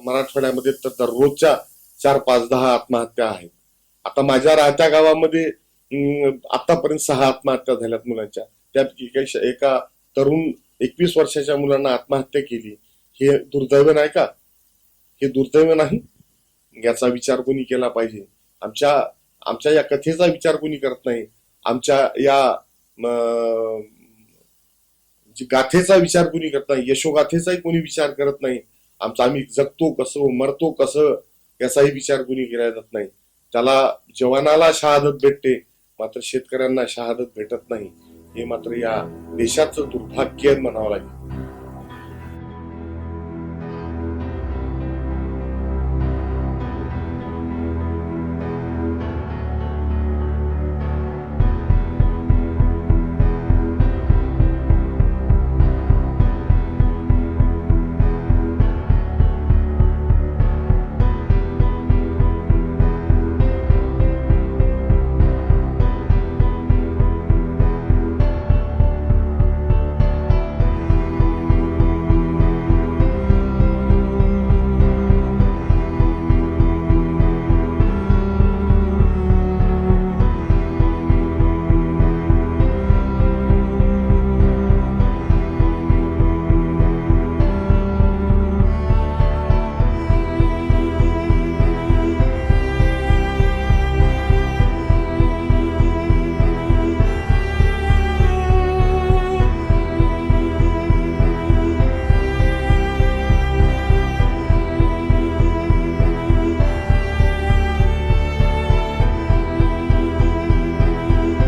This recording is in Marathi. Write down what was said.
मराठवाड्यामध्ये तर दररोजच्या 4-5-10 आत्महत्या आहेत. आता माझ्या राहत्या गावामध्ये आतापर्यंत 6 आत्महत्या झाल्यात मुलांच्या. त्यापैकी एका तरुण 21 वर्षाच्या मुलांना आत्महत्या केली. हे दुर्दैव नाही का? हे दुर्दैव नाही? याचा विचार कोणी केला पाहिजे. आमच्या आमच्या या कथेचा विचार कोणी करत नाही. आमच्या या गाथेचा विचार कोणी करत नाही. यशोगाथेचाही कोणी विचार करत नाही. आम्ही जगतो कसं, मरतो कसं, याचाही विचार कोणी केला जात नाही. त्याला जवानाला शहादत भेटते, मात्र शेतकऱ्यांना शहादत भेटत नाही. हे मात्र या देशाचं दुर्भाग्य म्हणावं लागेल.